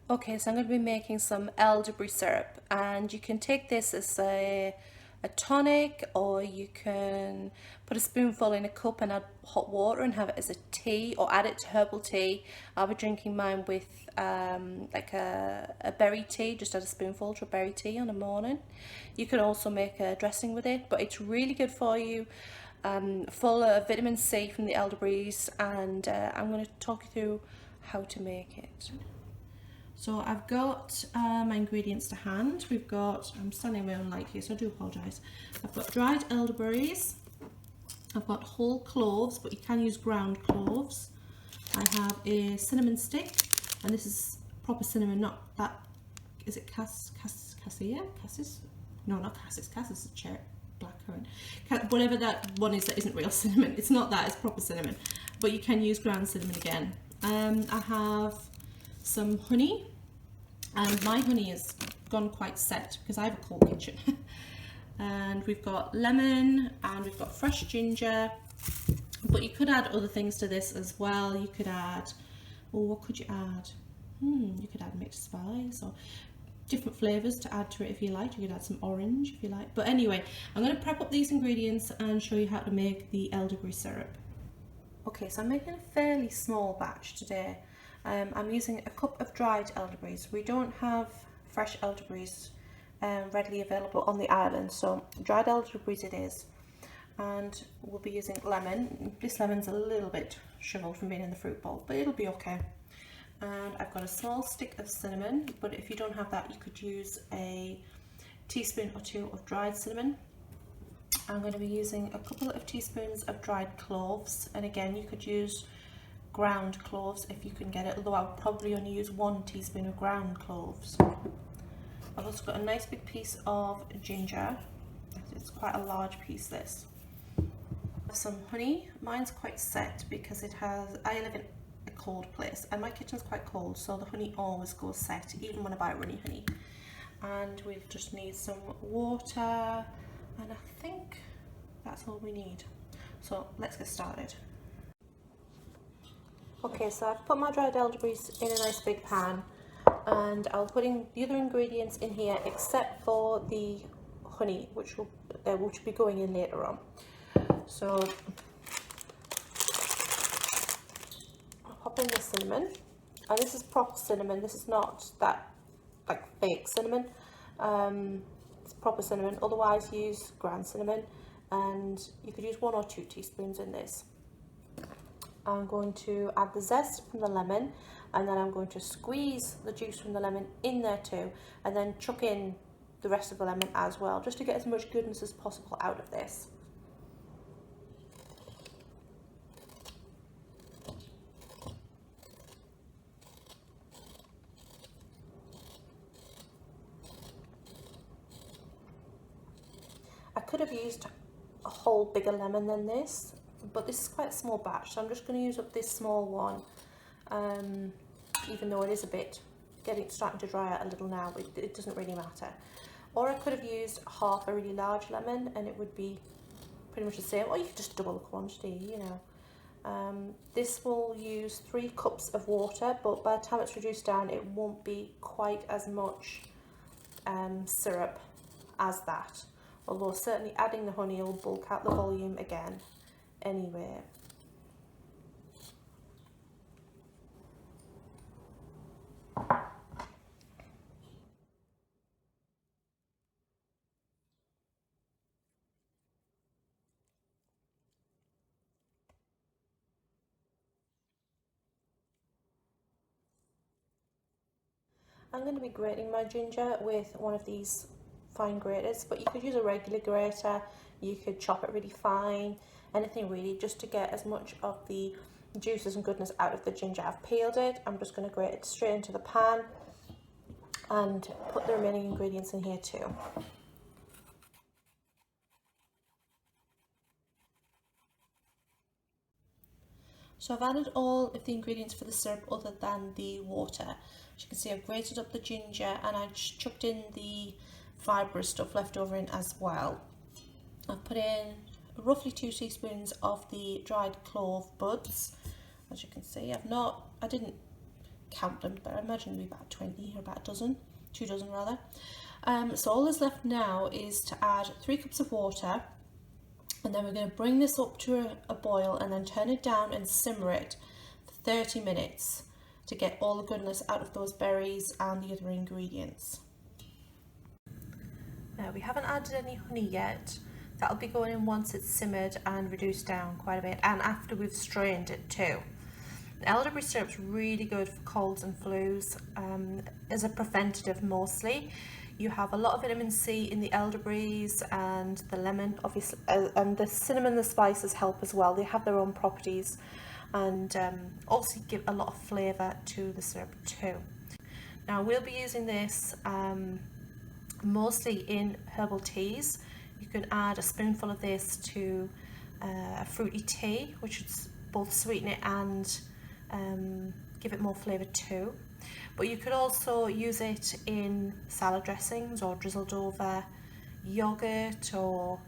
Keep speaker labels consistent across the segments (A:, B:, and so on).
A: Okay, so I'm going to be making some elderberry syrup, and you can take this as a tonic, or you can put a spoonful in a cup and add hot water and have it as a tea, or add it to herbal tea. I'll be drinking mine with like a berry tea, just add a spoonful to a berry tea on a morning. You can also make a dressing with it, but it's really good for you. Full of vitamin C from the elderberries, and I'm going to talk you through how to make it. So I've got my ingredients to hand. I'm standing in my own light here, so I do apologise. I've got dried elderberries. I've got whole cloves, but you can use ground cloves. I have a cinnamon stick, and this is proper cinnamon, not that, is it cassia? Cassis? No, not cassis. Cassis is cherry, blackcurrant. Whatever that one is that isn't real cinnamon. It's not that, it's proper cinnamon. But you can use ground cinnamon again. I have some honey, and my honey has gone quite set because I have a cold kitchen. And we've got lemon, and we've got fresh ginger, but you could add other things to this as well. You could add, what could you add? You could add mixed spice or different flavours to add to it if you like. You could add some orange if you like. But anyway, I'm going to prep up these ingredients and show you how to make the elderberry syrup. Okay, so I'm making a fairly small batch today. I'm using a cup of dried elderberries. We don't have fresh elderberries readily available on the island, so dried elderberries it is. And we'll be using lemon. This lemon's a little bit shriveled from being in the fruit bowl, but it'll be okay. And I've got a small stick of cinnamon, but if you don't have that, you could use a teaspoon or two of dried cinnamon. I'm going to be using a couple of teaspoons of dried cloves, and again you could use ground cloves if you can get it, although I'll probably only use 1 teaspoon of ground cloves. I've also got a nice big piece of ginger. It's quite a large piece, this. Some honey. Mine's quite set because I live in a cold place and my kitchen's quite cold, so the honey always goes set even when I buy runny honey. And we'll just need some water, and I think that's all we need. So let's get started. Okay, so I've put my dried elderberries in a nice big pan, and I'll put in the other ingredients in here except for the honey, which will be going in later on. So I'll pop in the cinnamon, and this is proper cinnamon. This is not that like fake cinnamon. It's proper cinnamon. Otherwise, use ground cinnamon, and you could use 1 or 2 teaspoons in this. I'm going to add the zest from the lemon, and then I'm going to squeeze the juice from the lemon in there too, and then chuck in the rest of the lemon as well, just to get as much goodness as possible out of this. I could have used a whole bigger lemon than this, but this is quite a small batch, so I'm just going to use up this small one, even though it is starting to dry out a little now. It doesn't really matter. Or I could have used half a really large lemon and it would be pretty much the same, or you could just double the quantity, you know. This will use 3 cups of water, but by the time it's reduced down it won't be quite as much syrup as that, although certainly adding the honey will bulk out the volume again anyway. I'm going to be grating my ginger with one of these fine graters, but you could use a regular grater, you could chop it really fine, anything really, just to get as much of the juices and goodness out of the ginger. I've peeled it, I'm just going to grate it straight into the pan and put the remaining ingredients in here too. So I've added all of the ingredients for the syrup other than the water. As you can see, I've grated up the ginger and I chucked in the fibrous stuff left over in as well. I've put in roughly 2 teaspoons of the dried clove buds. As you can see, I didn't count them, but I imagine it'll be about 20 or about a dozen, 2 dozen rather. So all that's left now is to add 3 cups of water, and then we're going to bring this up to a boil and then turn it down and simmer it for 30 minutes to get all the goodness out of those berries and the other ingredients. Now we haven't added any honey yet. That'll be going in once it's simmered and reduced down quite a bit, and after we've strained it too. The elderberry syrup's really good for colds and flus, as a preventative mostly. You have a lot of vitamin C in the elderberries and the lemon, obviously, and the cinnamon, the spices help as well. They have their own properties, and also give a lot of flavour to the syrup too. Now we'll be using this mostly in herbal teas. You can add a spoonful of this to a fruity tea, which would both sweeten it and give it more flavour too. But you could also use it in salad dressings or drizzled over yogurt or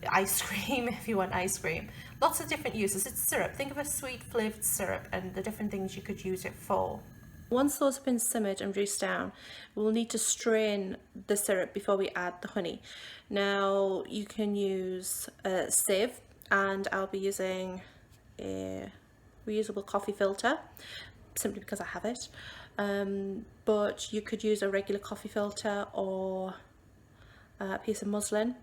A: ice cream if you want ice cream. Lots of different uses. It's syrup. Think of a sweet flavoured syrup and the different things you could use it for. Once those have been simmered and reduced down, we'll need to strain the syrup before we add the honey. Now you can use a sieve, and I'll be using a reusable coffee filter simply because I have it. But you could use a regular coffee filter or a piece of muslin.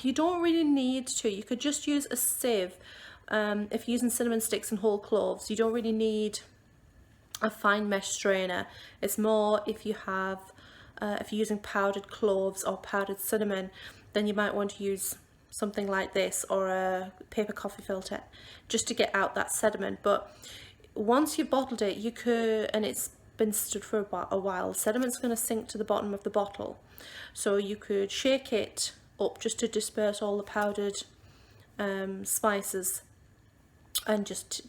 A: You don't really need to. You could just use a sieve. If you're using cinnamon sticks and whole cloves, you don't really need a fine mesh strainer. It's more if you have if you're using powdered cloves or powdered cinnamon, then you might want to use something like this or a paper coffee filter just to get out that sediment. But once you've bottled it, you could, and it's been stood for a while, sediment's going to sink to the bottom of the bottle, so you could shake it up just to disperse all the powdered spices and just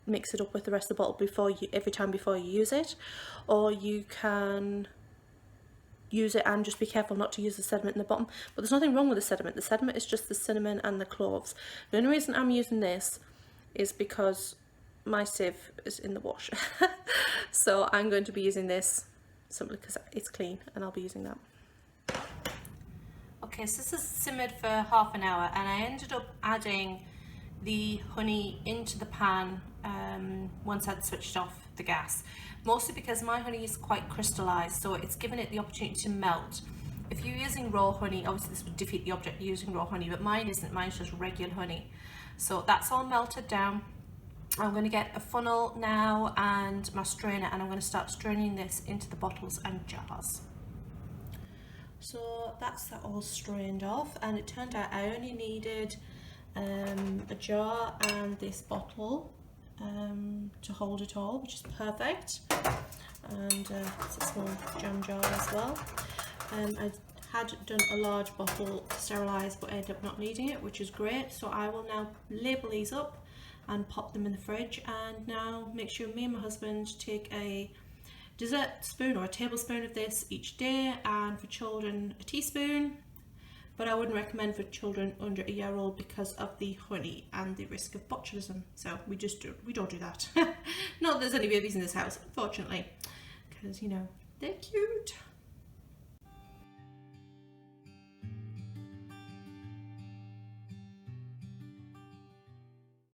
A: mix it up with the rest of the bottle every time before you use it. Or you can use it and just be careful not to use the sediment in the bottom. But there's nothing wrong with the sediment. The sediment is just the cinnamon and the cloves. The only reason I'm using this is because my sieve is in the wash. So I'm going to be using this simply because it's clean, and I'll be using that. Okay, so this is simmered for half an hour, and I ended up adding the honey into the pan once I'd switched off the gas, mostly because my honey is quite crystallized, so it's given it the opportunity to melt. If you're using raw honey, obviously this would defeat the object of using raw honey, but mine isn't. Mine's just regular honey. So that's all melted down. I'm going to get a funnel now and my strainer, and I'm going to start straining this into the bottles and jars. So that's that all strained off, and it turned out I only needed a jar and this bottle to hold it all, which is perfect. And it's a small jam jar as well. I had done a large bottle to sterilise, but ended up not needing it, which is great. So I will now label these up and pop them in the fridge, and now make sure me and my husband take a dessert spoon or a tablespoon of this each day, and for children a teaspoon, but I wouldn't recommend for children under a year old because of the honey and the risk of botulism. So we don't do that. Not that there's any babies in this house, unfortunately, because you know, they're cute.